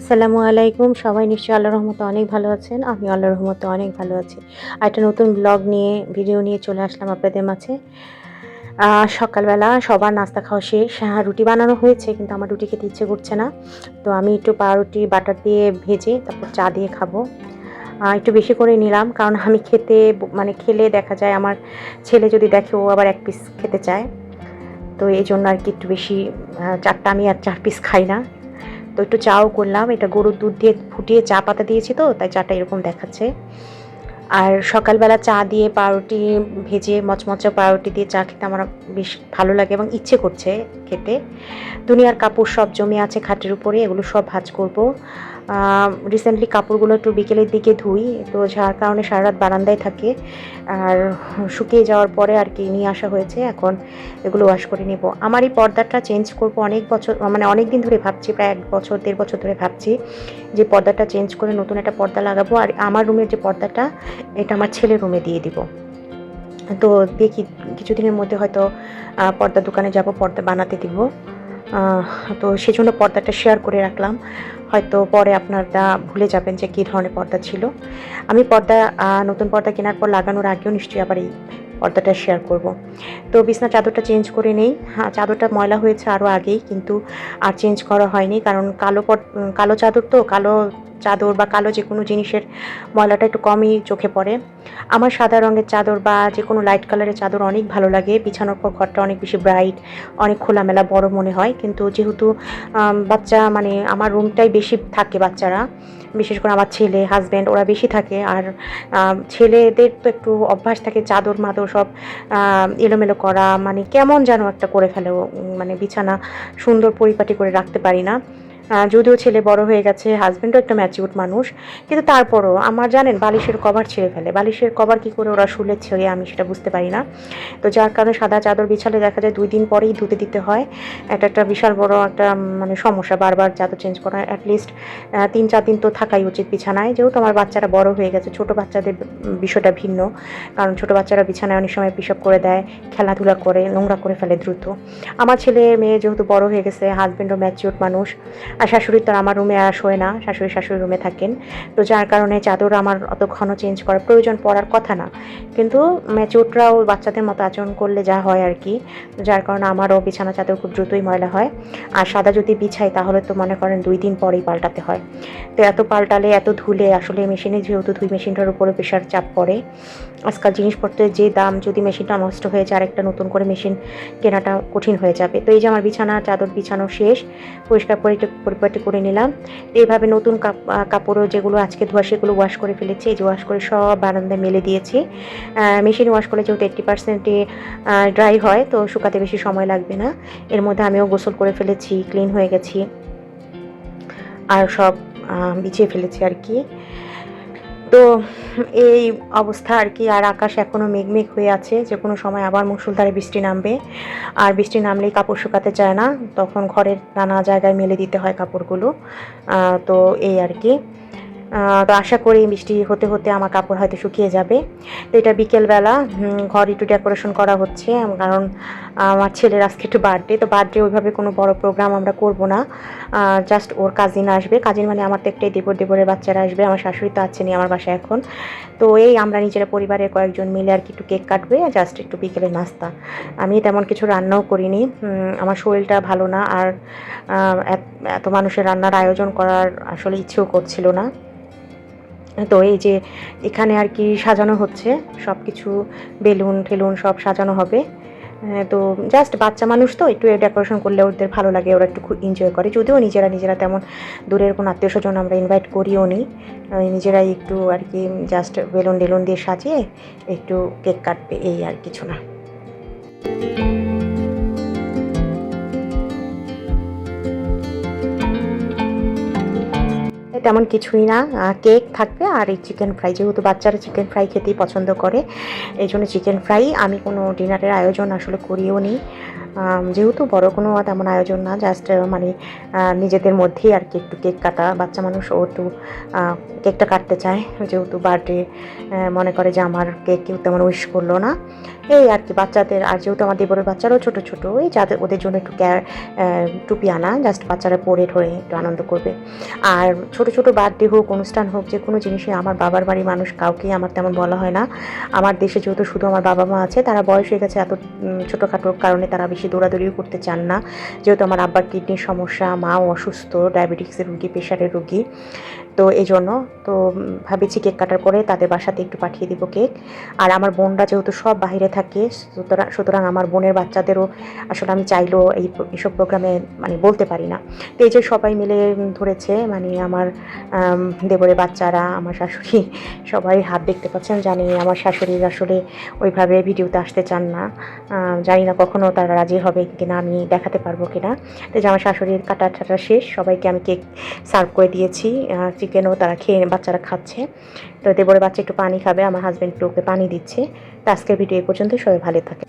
আসসালামু আলাইকুম। সবাই নিশ্চয়ই আল্লাহর রহমতে অনেক ভালো আছেন। আমি আল্লাহর রহমতে অনেক ভালো আছি। একটা নতুন ব্লগ নিয়ে ভিডিও নিয়ে চলে আসলাম আপনাদের মাঝে। সকালবেলা সবার নাস্তা খাওয়া শেষ। রুটি বানানো হয়েছে কিন্তু আমার রুটি খেতে ইচ্ছে করছে না। তো আমি একটু পাউরুটি বাটার দিয়ে ভেজে তারপর চা দিয়ে খাবো। একটু বেশি করে নিলাম কারণ আমি খেতে মানে খেলে দেখা যায় আমার ছেলে যদি দেখে ও আবার ১ পিস খেতে চায়। তো এইজন্য আরকি একটু বেশি ৪ টা আমি আর ৪ পিস খাই না। তো একটু চাও করলাম। এটা গরুর দুধ দিয়ে ফুটিয়ে চা পাতা দিয়েছি তো তাই চাটা এরকম দেখাচ্ছে। আর সকালবেলা চা দিয়ে পাউরুটি ভেজে মচমচে পাউরুটি দিয়ে চা খেতে আমার বেশ ভালো লাগে এবং ইচ্ছে করছে খেতে। দুনিয়ার কাপড় সব জমে আছে খাটের উপরে, এগুলো সব ভাঁজ করব। রিসেন্টলি কাপড়গুলো একটু বিকেলের দিকে ধুই, তো যার কারণে সারারাত বারান্দায় থাকে। আর শুকিয়ে যাওয়ার পরে আর কি নিয়ে আসা হয়েছে, এখন এগুলো ওয়াশ করে নেব। আমার এই পর্দাটা চেঞ্জ করব অনেক বছর, মানে অনেক দিন ধরে ভাবছি, প্রায় ১ বছর ১.৫ বছর ধরে ভাবছি যে পর্দাটা চেঞ্জ করে নতুন একটা পর্দা লাগাবো। আর আমার রুমের যে পর্দাটা, এটা আমার ছেলের রুমে দিয়ে দিব। তো দেখি কিছুদিনের মধ্যে হয়তো পর্দার দোকানে যাব, পর্দা বানাতে দিব। তো সেজন্য পর্দাটা শেয়ার করে রাখলাম। হয়তো পরে আপনারা ভুলে যাবেন যে কী ধরনের পর্দা ছিল। আমি পর্দা নতুন পর্দা কেনার পর লাগানোর আগেও নিশ্চয়ই আবার এই পর্দাটা শেয়ার করব। তো বিছানার চাদরটা চেঞ্জ করে নেই। চাদরটা ময়লা হয়েছে আরও আগেই, কিন্তু আর চেঞ্জ করা হয়নি কারণ কালো চাদর তো, কালো চাদর বা কালো যেকোনো জিনিসের ময়লাটা একটু কমই চোখে পড়ে। আমার সাদা রঙের চাদর বা যেকোনো লাইট কালারের চাদর অনেক ভালো লাগে। বিছানোর পর ঘরটা অনেক বেশি ব্রাইট, অনেক খোলামেলা বড় মনে হয়। কিন্তু যেহেতু বাচ্চা, মানে আমার রুমটাই বেশি থাকে বাচ্চারা, বিশেষ করে আমার ছেলে, হাসব্যান্ড ওরা বেশি থাকে। আর ছেলেদের তো একটু অভ্যাস থাকে চাদর-মাদর সব এলোমেলো করা, মানে কেমন যেন একটা করে ফেলে ও। মানে বিছানা সুন্দর পরিপাটি করে রাখতে পারি না। যদিও ছেলে বড় হয়ে গেছে, হাসব্যান্ডও একটা ম্যাচিউরড মানুষ, কিন্তু তারপরও আমার জানেন বালিশের কভার ছিঁড়ে ফেলে। বালিশের কভার কী করে ওরা শুলে ছিঁড়ে আমি সেটা বুঝতে পারি না। তো যার কারণে সাদা চাদর বিছালে দেখা যায় ২ দিন পরেই ধুতে দিতে হয়। এটা একটা বিশাল বড় একটা মানে সমস্যা, বারবার চাদর চেঞ্জ করা। এটলিস্ট ৩-৪ দিন তো থাকাই উচিত বিছানায়। যেহেতু আমার বাচ্চারা বড় হয়ে গেছে, ছোট বাচ্চাদের বিষয়টা ভিন্ন। কারণ ছোট বাচ্চারা বিছানায় অনেক সময় পেশাব করে দেয়, খেলাধুলা করে, নোংরা করে ফেলে দ্রুত। আমার ছেলে মেয়ে যেহেতু বড় হয়ে গেছে, হাসব্যান্ডও ম্যাচিউরড মানুষ, আর শাশুড়ি তো আমার রুমে আর শোয় না, শাশুড়ি রুমে থাকেন। তো যার কারণে চাদর আমার অত ঘন চেঞ্জ করার প্রয়োজন পড়ার কথা না। কিন্তু ম্যাচিউরডরাও বাচ্চাদের মতো আচরণ করলে যা হয় আর কি। যার কারণে আমারও বিছানা চাদর খুব দ্রুতই ময়লা হয়। আর সাদা যদি বিছাই তাহলে তো মনে করেন ২ দিন পরেই পাল্টাতে হয়। তো এত পাল্টালে, এত ধুলে আসলে মেশিনে যেহেতু ধুই, মেশিনটার উপরে প্রেশার চাপ পড়ে। আজকাল জিনিসপত্রের যে দাম, যদি মেশিনটা নষ্ট হয়ে যায় আরেকটা নতুন করে মেশিন কেনাটা কঠিন হয়ে যাবে। তো এই যে আমার বিছানা চাদর বিছানো শেষ, পরিষ্কার পরিপাটি করে নিলাম। এইভাবে নতুন কাপড়ও যেগুলো আজকে ধোয়া সেগুলো ওয়াশ করে ফেলেছি। এই যে ওয়াশ করে সব বারান্দায় মেলে দিয়েছি। মেশিনে ওয়াশ করলে যেহেতু 80% ড্রাই হয়, তো শুকাতে বেশি সময় লাগবে না। এর মধ্যে আমিও গোসল করে ফেলেছি, ক্লিন হয়ে গেছি। আর সব বিছিয়ে ফেলেছি আর কি। তো এই অবস্থা আর কি। আর আকাশ এখনও মেঘ হয়ে আছে, যে কোনো সময় আবার মুষলধারে বৃষ্টি নামবে। আর বৃষ্টি নামলেই কাপড় শুকাতে চায় না, তখন ঘরের নানা জায়গায় মেলে দিতে হয় কাপড়গুলো। তো এই আর কি। তো আশা করি বৃষ্টি হতে হতে আমার কাপড় হয়তো শুকিয়ে যাবে। তো এটা বিকেলবেলা ঘর একটু ডেকোরেশন করা হচ্ছে, কারণ আমার ছেলের আজকে একটু বার্থডে। তো বার্থডে ওইভাবে কোনো বড় প্রোগ্রাম আমরা করব না। জাস্ট ওর কাজিন আসবে, কাজিন মানে আমার তো একটাই দেবরের বাচ্চারা আসবে। আমার শাশুড়ি তো আছেনই আমার বাসায় এখন। তো এই আমরা নিজেরা পরিবারের কয়েকজন মিলে আর কি একটু কেক কাটবে, জাস্ট একটু বিকেলের নাস্তা। আমি তেমন কিছু রান্নাও করিনি, আমার শরীরটা ভালো না। আর এত মানুষের রান্নার আয়োজন করার আসলে ইচ্ছেও করছিল না। তো এই যে এখানে আর কি সাজানো হচ্ছে সব কিছু, বেলুন টেলুন সব সাজানো হবে। তো জাস্ট বাচ্চা মানুষ তো একটু ডেকোরেশন করলে ওদের ভালো লাগে, ওরা একটু খুব এনজয় করে। যদিও নিজেরা তেমন দূরের কোনো আত্মীয় স্বজন আমরা ইনভাইট করিও নি, নিজেরাই একটু আর কি জাস্ট বেলুন টেলুন দিয়ে সাজিয়ে একটু কেক কাটবে, এই আর কিছু না। তেমন কিছুই না, কেক থাকবে আর এই চিকেন ফ্রাই, যেহেতু বাচ্চারা চিকেন ফ্রাই খেতেই পছন্দ করে এই জন্য চিকেন ফ্রাই। আমি কোনো ডিনারের আয়োজন আসলে করিও নি, যেহেতু বড় কোনো তেমন আয়োজন না, জাস্ট মানে নিজেদের মধ্যেই আর কি একটু কেক কাটা, বাচ্চা মানুষ ও একটু কেকটা কাটতে চায়, যেহেতু বার্থডে মনে করে যে আমার কেক কেউ তেমন উইশ করলো না, এই আর কি বাচ্চাদের। আর যেহেতু আমার দেবরের বাচ্চারাও ছোটো ছোটো, ওই যাদের ওদের জন্য একটু টুপি আনা, জাস্ট বাচ্চারা পরে ঠরে একটু আনন্দ করবে। আর ছোটো ছোটো বার্থডে হোক, অনুষ্ঠান হোক, যে কোনো জিনিসে আমার বাবার বাড়ির মানুষ কাউকেই আমার তেমন বলা হয় না। আমার দেশে যেহেতু শুধু আমার বাবা মা আছে, তারা বয়স হয়ে গেছে, এত ছোটোখাটোর কারণে তারা বেশি দৌড়াদৌড়িও করতে চান না, যেহেতু আমার আব্বার কিডনির সমস্যা, মাও অসুস্থ, ডায়াবেটিক্সের রুগী, প্রেশারের রুগী, তো এই জন্য তো ভাবেছি কেক কাটার পরে তাদের বাসাতে একটু পাঠিয়ে দিব কেক। আর আমার বোনরা যেহেতু সব বাইরে থাকে, সুতরাং আমার বোনের বাচ্চাদেরও আসলে আমি চাইলেও এইসব প্রোগ্রামে মানে বলতে পারি না। তো এই যে সবাই মিলে ধরেছে, মানে আমার দেবরের বাচ্চারা, আমার শাশুড়ি, সবাই হাত দেখতে পাচ্ছেন। জানি আমার শাশুড়ির আসলে ওইভাবে ভিডিওতে আসতে চান না, জানি না কখনো তারা রাজি হবে কিনা, আমি দেখাতে পারবো কিনা। তো যে আমার শাশুড়ির কাটা ঠাটা শেষ, সবাইকে আমি কেক সার্ভ করে দিয়েছি, চিকেনও তারা খেয়ে বাচ্চারা খাচ্ছে। তো দেবরের বাচ্চা একটু পানি খাবে, আমার হাজব্যান্ড একটু ওকে পানি দিচ্ছে। তো আজকের ভিডিও এই পর্যন্ত, সবাই ভালো থাকে।